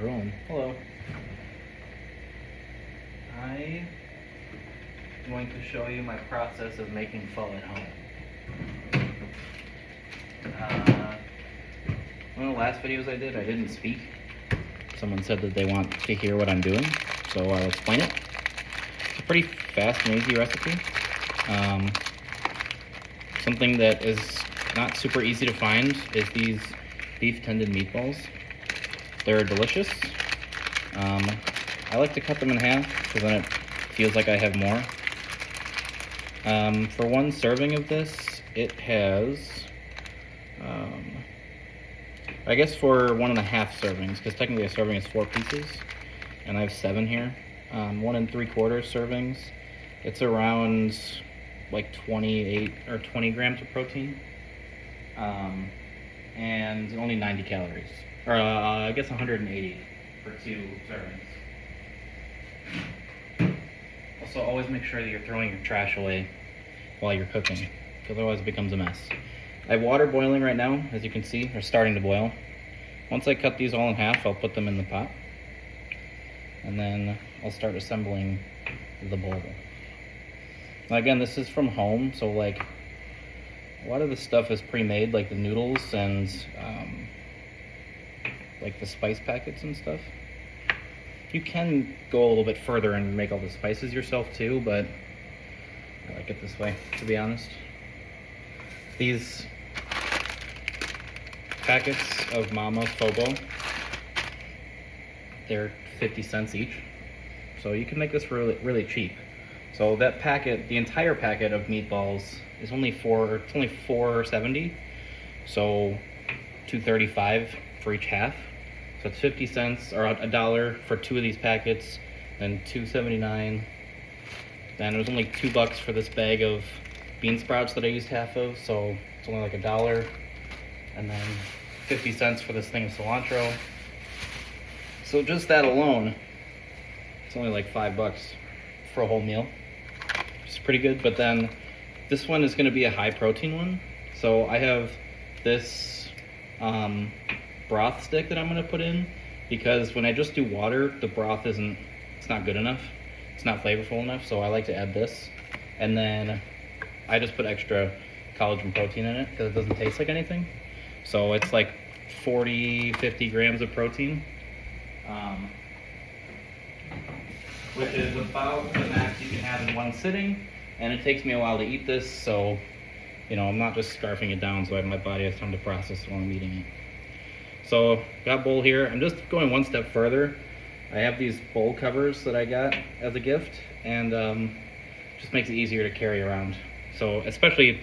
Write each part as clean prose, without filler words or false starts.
Rolling. Hello. I'm going to show you my process of making pho at home. One of the last videos I didn't speak. Someone said that they want to hear what I'm doing, so I'll explain it. It's a pretty fast and easy recipe. Something that is not super easy to find is these beef tendon meatballs. They're delicious. I like to cut them in half because then it feels like I have more. For one serving of this, it has, I guess for 1.5 servings, because technically a serving is 4 pieces, and I have 7 here. 1 3/4 servings, it's around like 28 or 20 grams of protein, and only 90 calories, or I guess 180 for 2 servings. Also, always make sure that you're throwing your trash away while you're cooking, because otherwise it becomes a mess. I have water boiling right now, as you can see. They're starting to boil. Once I cut these all in half, I'll put them in the pot, and then I'll start assembling the bowl. Now again, this is from home, so like a lot of the stuff is pre-made, like the noodles and like the spice packets and stuff. You can go a little bit further and make all the spices yourself too, but I like it this way, to be honest. These packets of Mama Fobo, they're 50 cents each, so you can make this really cheap. So that packet, the entire packet of meatballs, is only $4.70, so $2.35 for each half. So it's 50 cents or $1 for 2 of these packets, then $2.79. Then it was only $2 for this bag of bean sprouts that I used half of, so it's only like $1. And then 50 cents for this thing of cilantro. So just that alone, it's only like $5 for a whole meal. It's pretty good. But then this one is going to be a high protein one. So I have this broth stick that I'm going to put in, because when I just do water, the broth it's not good enough. It's not flavorful enough, so I like to add this. And then I just put extra collagen protein in it because it doesn't taste like anything. So it's like 40-50 grams of protein, which is about the max you can have in one sitting. And it takes me a while to eat this, so you know, I'm not just scarfing it down so my body has time to process while I'm eating it. So got bowl here. I'm just going one step further. I have these bowl covers that I got as a gift, and just makes it easier to carry around. So especially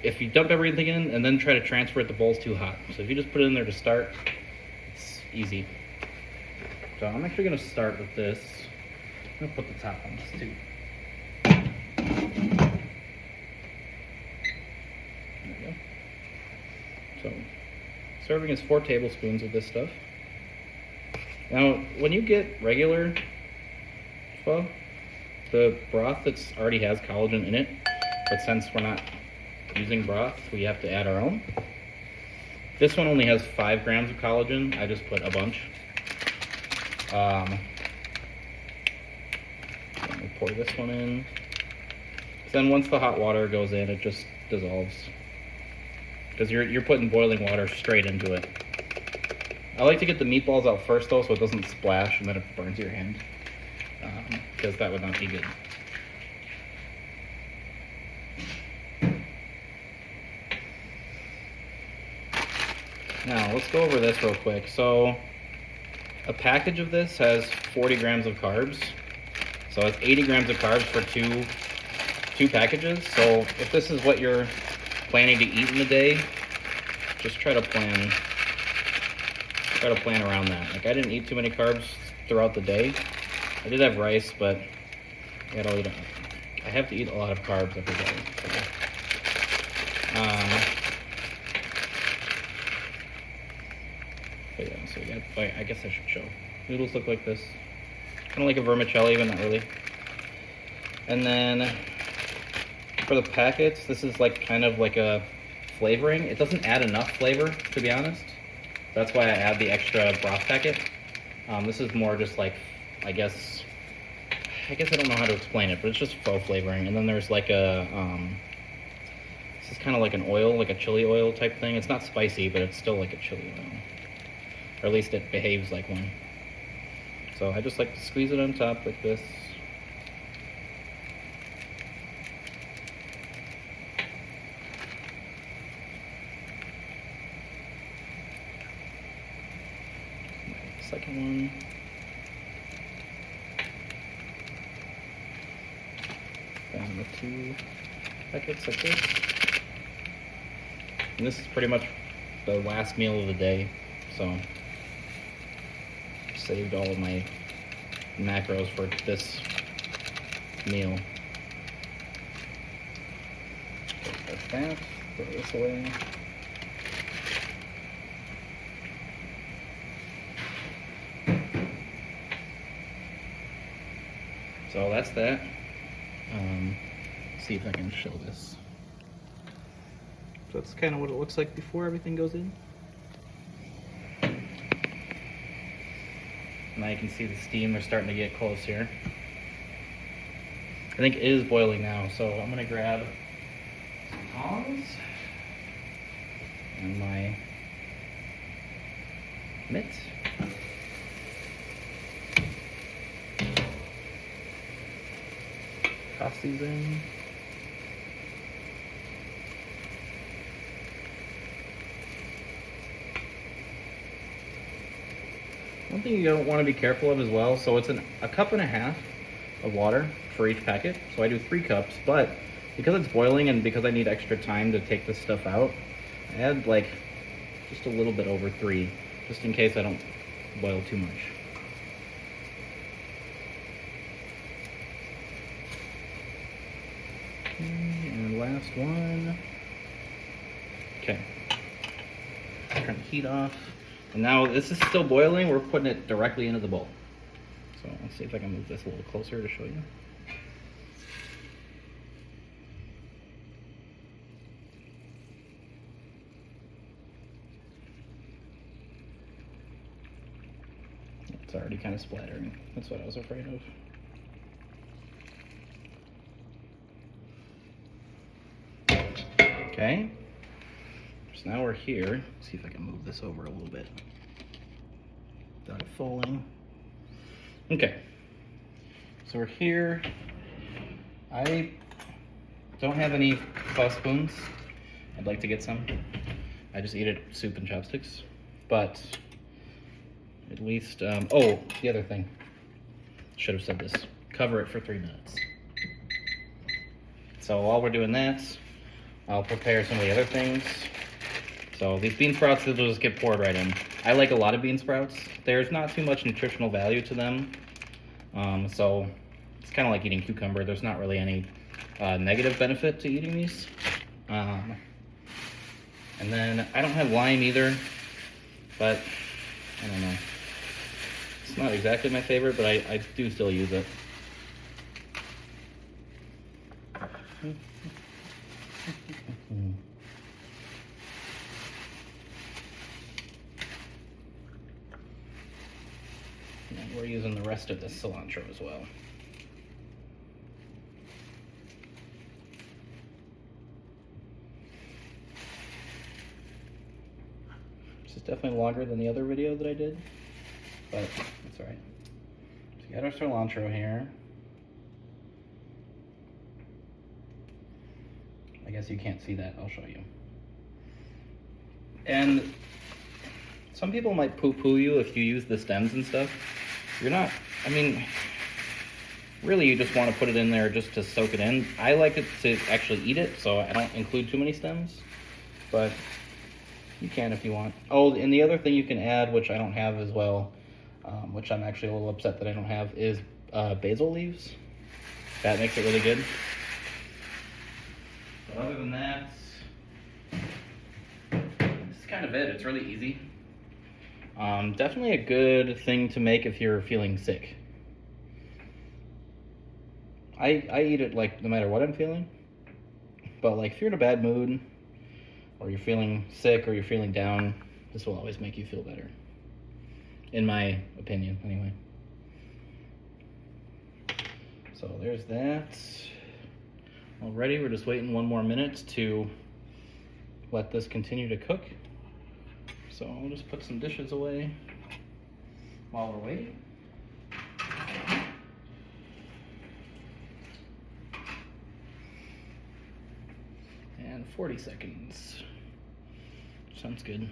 if you dump everything in and then try to transfer it, the bowl's too hot. So if you just put it in there to start, it's easy. So I'm actually going to start with this. I'm going to put the top on this too. There we go. So serving is 4 tablespoons of this stuff. Now, when you get regular pho, the broth already has collagen in it, but since we're not using broth, we have to add our own. This one only has 5 grams of collagen. I just put a bunch. Let me pour this one in. Then once the hot water goes in, it just dissolves, because you're putting boiling water straight into it. I like to get the meatballs out first though, so it doesn't splash and then it burns your hand, because that would not be good. Now let's go over this real quick. So a package of this has 40 grams of carbs, so it's 80 grams of carbs for two packages. So if this is what you're planning to eat in the day, just try to plan around that. Like, I didn't eat too many carbs throughout the day. I did have rice, but I have to eat a lot of carbs every day. But yeah, so I guess I should show. Noodles look like this. Kind of like a vermicelli, but not really. And then for the packets, this is like kind of like a flavoring. It doesn't add enough flavor, to be honest. That's why I add the extra broth packet. This is more just like, I guess I don't know how to explain it, but it's just faux flavoring. And then there's like this is kind of like an oil, like a chili oil type thing. It's not spicy, but it's still like a chili oil. Or at least it behaves like one. So I just like to squeeze it on top like this. Second one. Down the 2 packets like this. And this is pretty much the last meal of the day, so saved all of my macros for this meal. Like that. Throw this away. So that's that. See if I can show this. So that's kind of what it looks like before everything goes in. Now you can see the steam, they're starting to get close here. I think it is boiling now, so I'm gonna grab some tongs and my mitt. Toss these in. One thing you don't want to be careful of as well, so it's a cup and a half of water for each packet. So I do 3 cups, but because it's boiling and because I need extra time to take this stuff out, I add like just a little bit over 3, just in case I don't boil too much. Okay, and last one. Okay. Turn the heat off. And now this is still boiling, we're putting it directly into the bowl. So let's see if I can move this a little closer to show you. It's already kind of splattering. That's what I was afraid of. Okay. So now we're here. Let's see if I can move this over a little bit without it falling. Okay. So we're here. I don't have any cloth spoons. I'd like to get some. I just eat it soup and chopsticks. But at least, oh, the other thing. Should have said this. Cover it for 3 minutes. So while we're doing that, I'll prepare some of the other things. So these bean sprouts, they'll just get poured right in. I like a lot of bean sprouts. There's not too much nutritional value to them. So it's kind of like eating cucumber. There's not really any negative benefit to eating these. And then I don't have lime either, but I don't know. It's not exactly my favorite, but I do still use it. And we're using the rest of this cilantro as well. This is definitely longer than the other video that I did, but that's all right. So we got our cilantro here. I guess you can't see that, I'll show you. And some people might poo-poo you if you use the stems and stuff. You're not, I mean, really you just want to put it in there just to soak it in. I like it to actually eat it, so I don't include too many stems, but you can if you want. Oh, and the other thing you can add, which I don't have as well, which I'm actually a little upset that I don't have, is basil leaves. That makes it really good. But other than that, this is kind of it. It's really easy. Definitely a good thing to make if you're feeling sick. I eat it like no matter what I'm feeling, but like if you're in a bad mood or you're feeling sick or you're feeling down, this will always make you feel better. in my opinion, anyway. So there's that. Already, we're just waiting 1 more minute to let this continue to cook. So I'll just put some dishes away while we're waiting. And 40 seconds. Sounds good.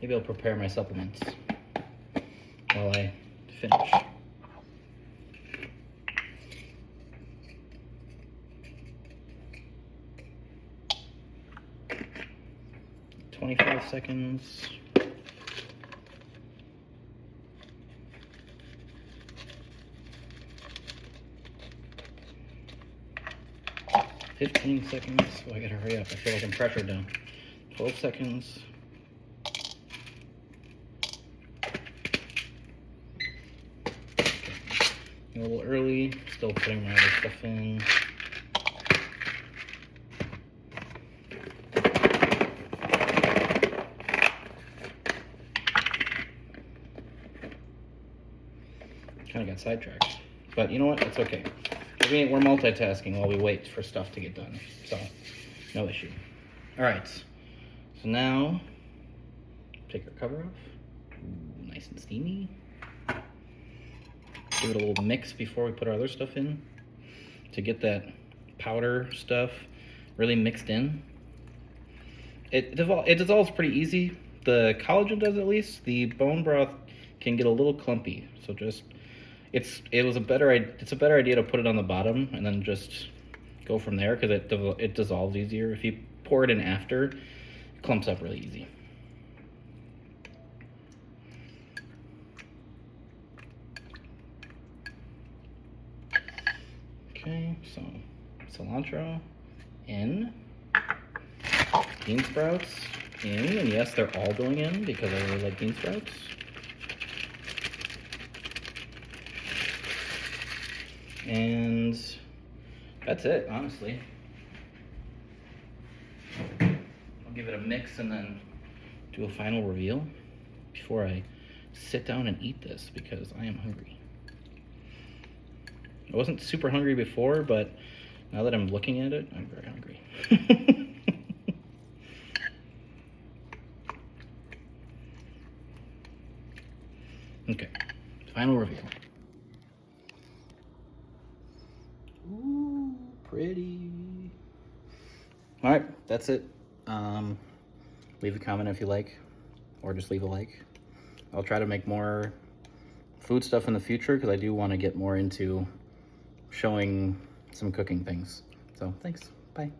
Maybe I'll prepare my supplements while I finish. $25. 15 seconds. Oh, I gotta hurry up. I feel like I'm pressured now. 12 seconds. A little early. Still putting my other stuff in. Kind of got sidetracked, but you know what? It's okay. We're multitasking while we wait for stuff to get done, so no issue. All right, so now take our cover off. Ooh, nice and steamy. Give it a little mix before we put our other stuff in to get that powder stuff really mixed in. It dissolves pretty easy. The collagen does, at least. The bone broth can get a little clumpy, so just it's a better idea to put it on the bottom and then just go from there, because it dissolves easier. If you pour it in after, it clumps up really easy. Okay, so cilantro in, bean sprouts in, and yes, they're all going in because I really like bean sprouts. And that's it, honestly. I'll give it a mix and then do a final reveal before I sit down and eat this, because I am hungry. I wasn't super hungry before, but now that I'm looking at it, I'm very hungry. Okay, final reveal. Ooh, pretty. All right, that's it. Leave a comment if you like, or just leave a like. I'll try to make more food stuff in the future, because I do want to get more into showing some cooking things. So thanks, bye.